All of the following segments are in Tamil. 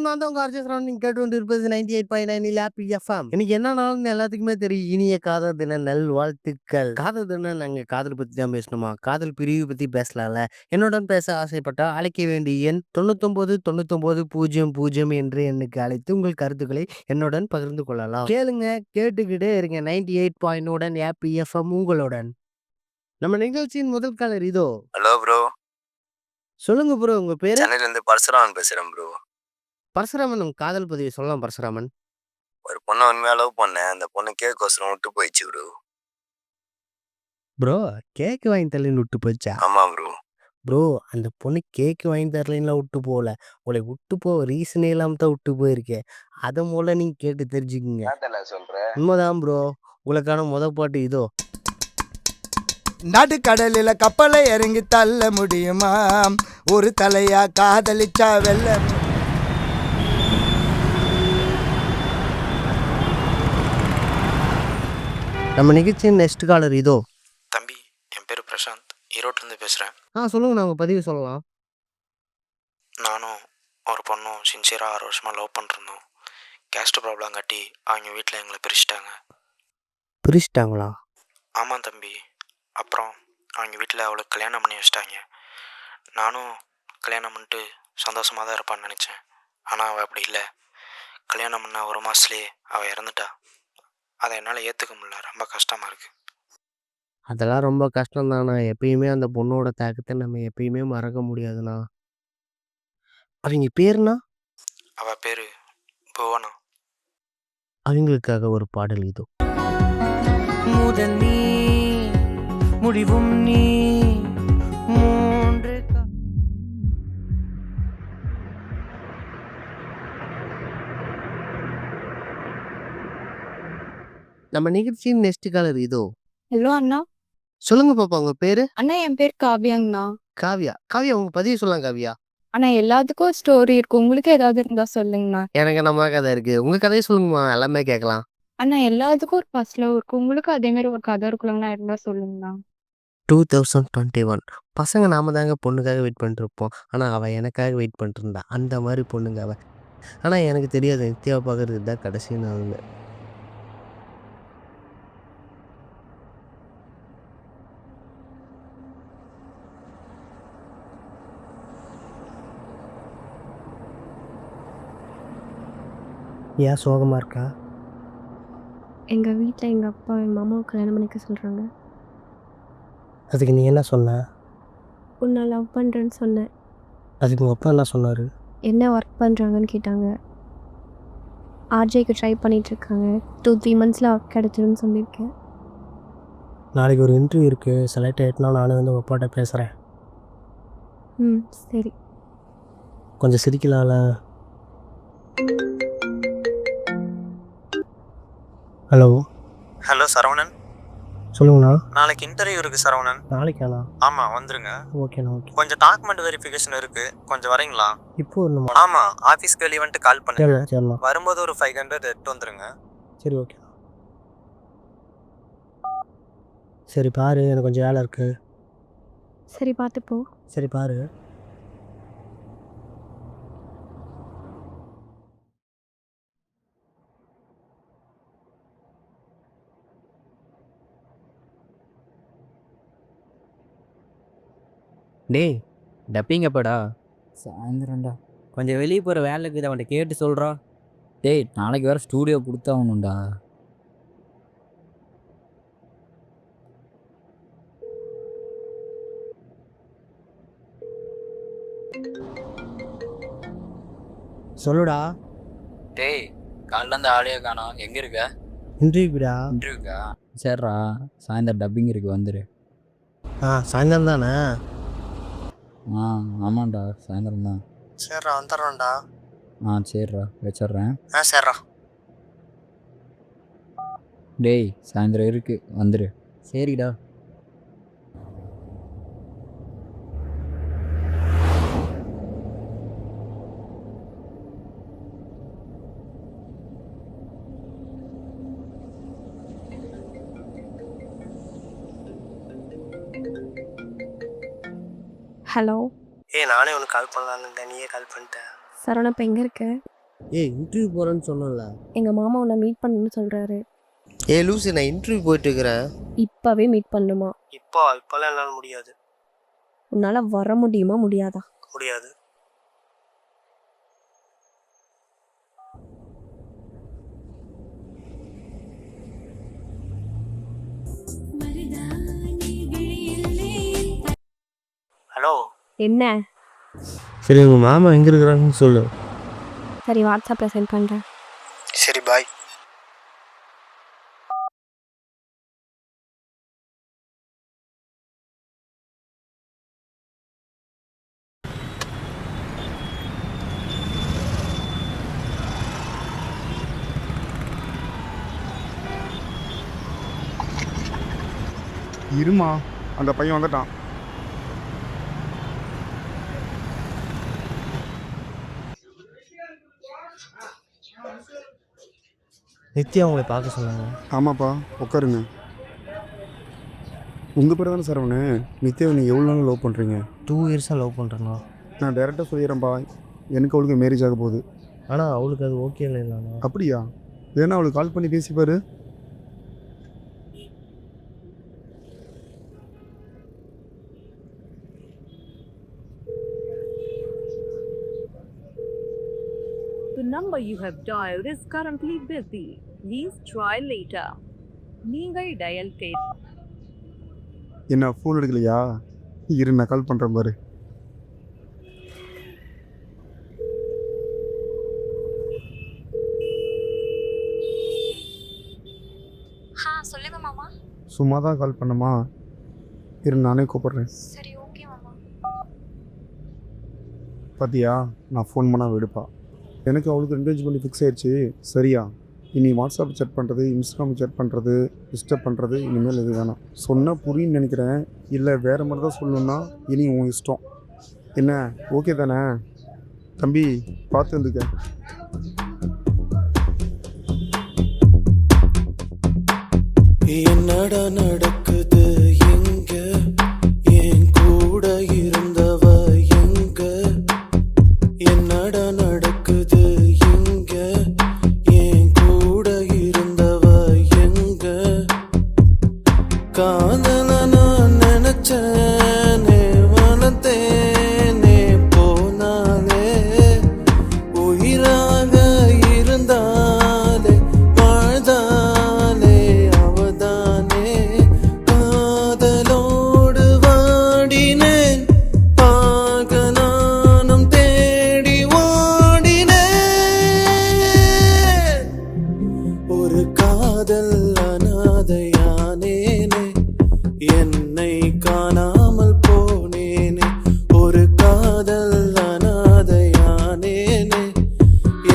வணக்கம். நான் தான் உங்க ஆர்ஜே சரவணன். நீங்க கேட்டுட்டு இருப்பது 98.9 ஹேப்பி எஃப்எம். இன்னைக்கு என்ன நாள்னு எல்லாத்துக்குமே தெரியும். இனிய காதல் தின நல்வாழ்த்துக்கள். காதல் தினம் நாங்க காதல் பத்தி தான் பேசணுமா? காதல் பிரிவு பத்தி பேசலாம்ல. என்னுடன் பேச ஆசைப்பட்டா அழைக்க வேண்டிய எண் 99 99 00 என்று எண்ணுக்கு அழைத்து உங்கள் கருத்துக்களை என்னுடன் பகிர்ந்து கொள்ளலாம். கேளுங்க, கேட்டுக்கிட்டே இருங்க. 98.9 உடன் ஹேப்பி எஃப்எம் உங்களுடன். நம்ம நிகழ்ச்சியின் முதல் காலர் இதோ. Hello bro. சொல்லுங்க ப்ரோ, உங்க பேரு? சென்னையிலேருந்து பரசுராமன் பேசுகிறேன் ப்ரோ. பரசுராமன், உங்க காதல் பதிவை சொல்லலாம் பரசுராமன். ஒரு பொண்ணை உண்மையாக லவ் பண்ணேன். அந்த பொண்ணு கேக்கோசரம் விட்டு போயிடுச்சு ப்ரோ. ப்ரோ, கேக் வாங்கி தரலைன்னு விட்டு போச்சா? ஆமாம் ப்ரோ. ப்ரோ, அந்த பொண்ணு கேக் வாங்கி தரலைன்னுலாம் விட்டு போகல. உங்களை விட்டு போக ரீசனே இல்லாமல் தான் விட்டு போயிருக்கேன். அதை முதல்ல நீங்கள் கேட்டு தெரிஞ்சுக்குங்க. சொல்கிறேன் உண்மைதான் ப்ரோ. உங்களுக்கான பாட்டு இதோ. நடுக்கடலில் கப்பலை இறங்கி தள்ள முடியுமா? ஒரு தலையா காதலிச்சா வெல்ல. நம்ம நிகழ்ச்சியின் நெக்ஸ்ட் காலர் இதோ. தம்பி, என் பேர் பிரசாந்த், ஈரோட்டிலேருந்து பேசுகிறேன். சொல்லுங்க, நான் உங்கள் பதிவு சொல்லலாம். நானும் ஒரு பொண்ணும் சின்சியராக 6 வருஷமாக லவ் பண்ணிருந்தோம். கேஸ்ட் ப்ராப்ளம் காட்டி அவங்க வீட்டில் எங்களை பிரிச்சுட்டாங்க. பிரிச்சிட்டாங்களா? ஆமாம் தம்பி. அப்புறம் அவங்க வீட்டில் அவளுக்கு கல்யாணம் பண்ணி வச்சிட்டாங்க. நானும் கல்யாணம் பண்ணிட்டு சந்தோஷமாக தான் இருப்பான்னு நினச்சேன். ஆனால் அவள் அப்படி இல்லை. கல்யாணம் பண்ண 1 மாதத்துலேயே அவள் இறந்துட்டா. அதை என்னால் ஏற்றுக்க முடியல. ரொம்ப கஷ்டமாக இருக்குது. அதெல்லாம் ரொம்ப கஷ்டம் தானே. எப்பயுமே அந்த பொண்ணோட தாக்கத்தை நம்ம எப்பயுமே மறக்க முடியாதுண்ணா. அவங்க பேருனா? அவள் பேர் புவனா. அவங்களுக்காக ஒரு பாடல் இதோ. முதல் நீ முடிவும் நீ மூன்று நம்ம நிகழ்ச்சியின் நெக்ஸ்ட் காலர் இதோ. ஹலோ அண்ணா. சொல்லுங்க பாப்பா, உங்க பேரு? அண்ணா, என் பேர் காவியாங்கண்ணா. காவியா. காவியா, உங்க பதிவு சொல்லலாம் காவியா. அண்ணா, எல்லாத்துக்கும் ஒரு ஸ்டோரி இருக்கு. உங்களுக்கு ஏதாவது இருந்தா சொல்லுங்கண்ணா. எனக்கு நம்ம கதை இருக்கு. உங்க கதையை சொல்லுங்கம்மா, எல்லாமே கேட்கலாம். அண்ணா, எல்லாத்துக்கும் ஒரு ஃபர்ஸ்ட் லவ் இருக்கு. உங்களுக்கு அதே மாதிரி ஒரு கதை இருக்குல்லங்கண்ணா, இருந்தா சொல்லுங்கண்ணா. 2021 பசங்க நாம தாங்க பொண்ணுக்காக வெயிட் பண்ணிட்டு இருப்போம். ஆனா அவ எனக்காக வெயிட் பண்ணிட்டு இருந்தா. அந்த மாதிரி பொண்ணுங்க அவ. ஆனா எனக்கு தெரியாது, நித்யாவை பார்க்கறதுக்கு தான் கடைசி நாள். ஏன் சோகமா இருக்கா? எங்க வீட்ல எங்க அப்பா என் மாமாவை கல்யாணம் பண்ணிக்க சொல்றாங்க. அதுக்கு நீ என்ன சொன்ன? உன்னை லவ் பண்றேன்னு சொன்னேன். அதுக்கு உங்க அப்பா என்ன சொன்னாரு? என்ன ஒர்க் பண்றாங்கன்னு கேட்டாங்க. ஆர்ஜேக்கு ட்ரை பண்ணிட்டு இருக்காங்க. 2-3 மந்த்ஸ்ல ஒர்க் கிடைச்சிருன்னு சொல்லியிருக்கேன். நாளைக்கு ஒரு இன்டர்வியூ இருக்கு. செலக்ட் ஆயிட்டுனா நானும் வந்து உங்க அப்பாட்ட பேசுறேன். சரி. கொஞ்சம் சிரிக்கலாம்ல? ஹலோ. ஹலோ சரவணன். சொல்லுங்கண்ணா. நாளைக்கு இன்டர்வியூ இருக்குது சரவணன். நாளைக்காண்ணா? ஆமாம், வந்துருங்க. ஓகேண்ணா. ஓகே. கொஞ்சம் டாக்குமெண்ட் வெரிஃபிகேஷன் இருக்குது, கொஞ்சம் வரீங்களா? இப்போ வரணுமா? ஆமாம், ஆஃபீஸ்க்கு வெளியே வந்துட்டு கால் பண்ணுங்க. சரிண்ணா. வரும்போது ஒரு 500 எடுத்து வந்துருங்க. சரி, ஓகே. சரி பாரு, எனக்கு கொஞ்சம் வேலை இருக்கு. சரி, பார்த்து போ. சரி பாரு. டேய், டப்பிங் எப்படா? சாயந்தரம்டா. கொஞ்சம் வெளியே போகிற வேலை இருக்குது, அவன்கிட்ட கேட்டு சொல்கிறா. டேய், நாளைக்கு வேறு ஸ்டூடியோ கொடுத்தாகணும்டா. சொல்லுடா. டேய், காலைல இருந்து ஆளையே காணோம். எங்கே இருக்க? இன்டர்வியூடா? இன்டர்வியூக்கா? சரிடா, சாயந்தரம் டப்பிங் இருக்கு, வந்துடு. சாயந்தரம் தானே? ஆமாண்டா, சாயந்தரம் தான். சரிடா, வந்துடுறேன்டா. சரிடா, வச்சிட்றேன். சரிடா. டேய், சாயந்தரம் இருக்கு, வந்துடு. சரிடா. ஹலோ. நானே உனக்கு கால் பண்ணலான்னு, நீயே கால் பண்ணிட்டேன். சரவணா இப்போ எங்கே இருக்க? ஏய் இன்டர்வியூ போகிறேன்னு சொன்னல. எங்கள் மாமா உன்னை மீட் பண்ணணும்னு சொல்கிறாரு. லூசு, நான் இன்டர்வியூ போயிட்டு இருக்கிறேன். இப்போவே மீட் பண்ணணுமா? இப்போலாம் என்னால் முடியாது. உன்னால் வர முடியுமா முடியாதா? முடியாது. ஹலோ. என்ன? சரி, உங்கள் மாமா எங்கே இருக்கிறாங்கன்னு சொல்லு. சரி, வாட்ஸ்அப்பில் சென்ட் பண்ணுறேன். சரி, பாய். இருமா, அந்த பையன் வந்துட்டான். நித்யா உங்களை பார்க்க சொன்னாங்க. ஆமாப்பா, உட்காருங்க. உங்கள் பேர் தானே சரவணு? நித்யாவை நீங்கள் எவ்வளோ நாள் லவ் பண்ணுறீங்க? 2 இயர்ஸாக லவ் பண்ணுறேண்ணா. நான் டேரெக்டாக சொல்லிடுறேன்ப்பா, எனக்கு அவளுக்கு மேரேஜ் ஆக போகுது. ஆனால் அவளுக்கு அது ஓகே இல்லைண்ணா. அப்படியா? வேணா அவளுக்கு கால் பண்ணி பேசிப்பாரு. The number you have dialed is currently busy. Please try later. நீங்கள் டயல் என்ன ஃபோன் எடுக்கலையா? இரு, நான் கால் பண்ணுறேன் பாரு. சொல்லுங்க மாமா. சும்மா தான் கால் பண்ணமா? இரு, நானே கூப்பிட்றேன். சரி, ஓகே மாமா. பார்த்தியா, நான் ஃபோன் பண்ணால் எடுப்பா. எனக்கு அவளுக்கு என்கேஜ் பண்ணி ஃபிக்ஸ் ஆயிடுச்சு. சரியா? இனி வாட்ஸ்அப் சேட் பண்ணுறது, இன்ஸ்டாகிராம் சேட் பண்ணுறது, டிஸ்டர்ப் பண்ணுறது இனிமேல் எது வேணாம். சொன்னால் புரியுன்னு நினைக்கிறேன். இல்லை வேறு மாதிரி தான் சொல்லணுன்னா இனி உன் இஷ்டம். என்ன, ஓகே தானே? தம்பி, பார்த்து இருந்துக்க. என்னடா நடக்குது எங்க? என் கூட இருந்தவ எங்க? என்னடா நடக்குது எங்க? என் கூட இருந்தவ எங்க? காதல நான் நினைச்சேனே, வளர்த்தேனே, போனாலே உயிராக இருந்தாலே, வாழ்ந்தாலே அவதானே. காதலோடு வாடினேன், பார்க்க நானும் தேடி ஓடினேன். ஒரு காதல் அனாதையானேனே, என்னை காணாமல் போனேனே. ஒரு காதல் அனாதையானேனே,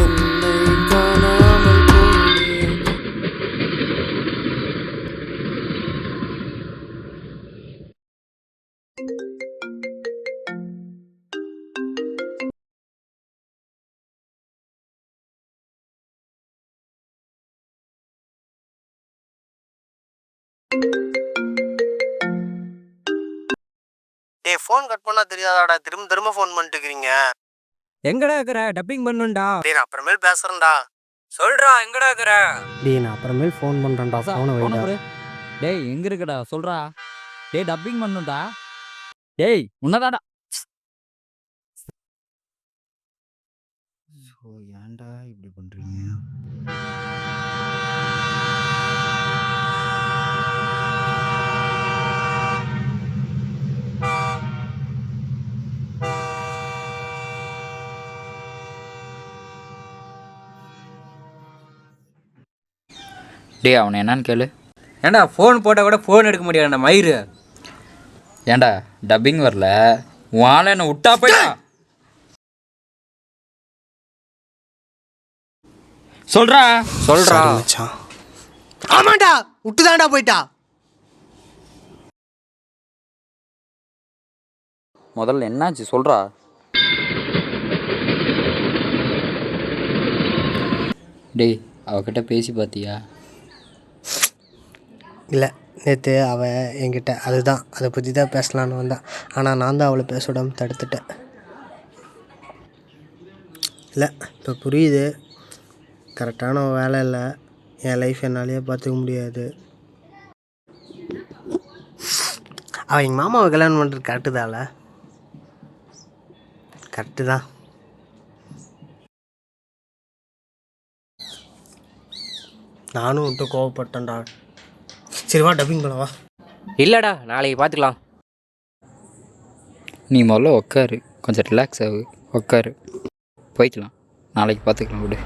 என்னை காணாமல் போனேனே. டேய், ஃபோன் கட் பண்ணால் தெரியாதாடா? திரும்ப திரும்ப ஃபோன் பண்ணிட்டு இருக்கிறீங்க. எங்கடா இருக்கிற? டப்பிங் பண்ணுண்டா. டேய், நான் அப்புறமேல் பேசுகிறேன்டா. சொல்றா, எங்கடா இருக்கிற? டேய், நான் அப்புறமேல் ஃபோன் பண்ணுறேன்டா. ஃபோனை வைடா. டேய், எங்க இருக்கடா சொல்றா. டேய், டப்பிங் பண்ணுண்டா. டேய், உன்னதாடா. ஏன்டா இப்படி பண்ணுறீங்க? டேய், அவனை என்னன்னு கேளு. ஏன்டா ஃபோன் போட்டால் கூட ஃபோன் எடுக்க முடியாதுடா மயிறு. ஏன்டா டப்பிங் வரல? உன் ஆளை என்ன விட்டா போயிடா. சொல்றா சொல்றா. ஆமாண்டா, விட்டுதான்டா போயிட்டா. முதல்ல என்னாச்சு சொல்றா. டேய், அவகிட்ட பேசி பார்த்தியா? இல்லை, நேற்று அவள் என்கிட்ட அதுதான் அதை பற்றி தான் பேசலான்னு வந்தான். ஆனால் நான் தான் அவளை பேச விடாமல் தடுத்துட்டேன். இல்லை இப்போ புரியுது. கரெக்டான வேலை இல்லை, என் லைஃப் என்னாலேயே பார்த்துக்க முடியாது. அவன் எங்கள் மாமாவை கல்யாணம் பண்ணுறது கரெக்டு தான். நானும் விட்டு கோவப்பட்டேன்டா. சரி வா டப்பிங் பண்ணவா. இல்லைடா, நாளைக்கு பார்த்துக்கலாம். நீ முதல்ல உட்காரு, கொஞ்சம் ரிலாக்ஸ் ஆகு, உட்காரு, போய்க்கலாம், நாளைக்கு பார்த்துக்கலாம் விடு.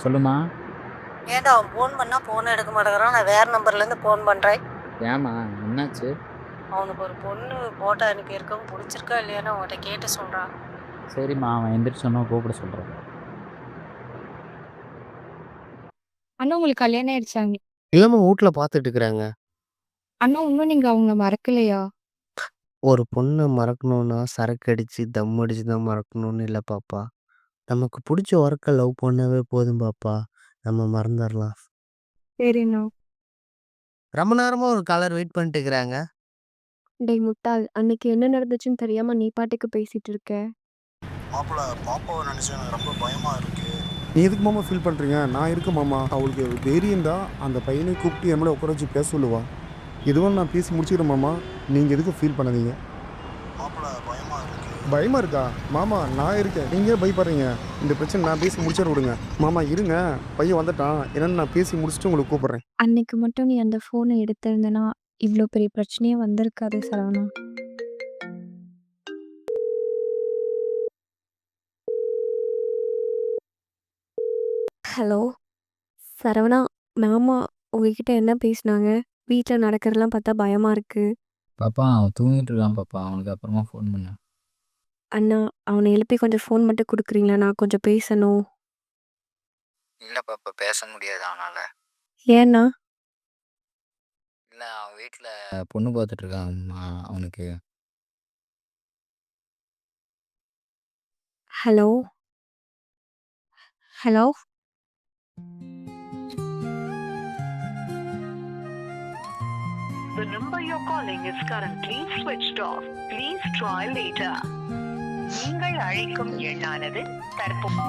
சொல்லுமா. ஏன்டா அவன் ஃபோன் பண்ணால் ஃபோன் எடுக்க மாட்டேங்கிறான், நான் வேறு நம்பர்லேருந்து ஃபோன் பண்ணுறேன். ஏம்மா என்னாச்சு? அவனுக்கு ஒரு பொண்ணு ஃபோட்டோ அனுப்பியிருக்கவும் பிடிச்சிருக்கா இல்லையான்னு அவன்கிட்ட கேட்டு சொல்கிறான். சரிம்மா, அவன் எந்திரிச்சோன்னா கூப்பிட சொல்கிறேன். அண்ணா உங்களுக்கு கல்யாணம் ஆயிடுச்சாங்க? இல்லைம்மா, வீட்டில் பார்த்துட்டு இருக்கிறாங்க. அண்ணா இன்னும் நீங்கள் அவங்கள மறக்கலையா? ஒரு பொண்ணை மறக்கணுன்னா சரக்கு அடித்து தம் அடித்து தான் மறக்கணும்னு இல்லை பாப்பா. நமக்கு பிடிச்ச ஒர்க்கை லவ் பண்ணவே போதும் பாப்பா, நம்ம மறந்துடலாம். சரிண்ணா. ரொம்ப நேரமாக ஒரு காலர் வெயிட் பண்ணிட்டு இருக்கிறாங்க. டேய் முட்டாள், அன்னைக்கு என்ன நடந்துச்சுன்னு தெரியாமல் நீ பாட்டுக்கு பேசிகிட்டு இருக்க. மாப்பிள்ள பாப்பாவை நினச்சி எனக்கு ரொம்ப பயமாக இருக்குது. நீ எதுக்கு மாமா ஃபீல் பண்ணுறீங்க? நான் இருக்க மாமா. அவளுக்கு தைரியம் தான் அந்த பையனை கூப்பிட்டு என் மேலே உட்கார வச்சு பேச சொல்லுவா. எதுவும் நான் பேசி முடிச்சுக்கிறேன் மாமா, நீங்கள் எதுக்கும் ஃபீல் பண்ணாதீங்க. மாப்பிள்ள பயமாக இருக்குது. பயமாக இருக்கா? மாமா நான் இருக்கேன், நீங்கள் பயப்படுறீங்க. இந்த பிரச்சனை நான் பேசி முடிச்சிட விடுங்க. மாமா இருங்க, பையன் வந்துட்டான், என்னென்னு நான் பேசி முடிச்சுட்டு உங்களுக்கு கூப்பிட்றேன். அன்னைக்கு மட்டும் நீ அந்த ஃபோனை எடுத்திருந்தனா இவ்வளோ பெரிய பிரச்சனையே வந்திருக்காது சரவணா. ஹலோ சரவணா, மாமா உங்ககிட்ட என்ன பேசினாங்க? வீட்டில் நடக்கிறதெல்லாம் பார்த்தா பயமாக இருக்கு. பாப்பா அவன் தூங்கிட்டு இருக்கான் பாப்பா, அவனுக்கு அப்புறமா ஃபோன் பண்ண. அண்ணா அவனை எழுப்பி கொஞ்சம் ஃபோன் மட்டும் கொடுக்குறீங்களா? நான் கொஞ்சம் பேசணும். இல்லைப்பா, இப்போ பேச முடியாது அவனால். ஏண்ணா? இல்லை, அவன் வீட்டில் பொண்ணு பார்த்துட்டு இருக்கான் அவனுக்கு. Hello hello The number you're calling is currently switched off. Please try later. நீங்கள் அழைக்கும் எண்ணானது தற்போது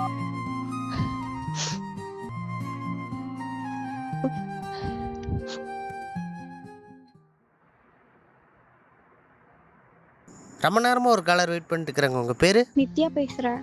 ரொம்ப நேரமாக ஒரு காலர் வெயிட் பண்ணிட்டு இருக்கிறாங்க. உங்கள் பேர்? நித்யா பேசுகிறேன்.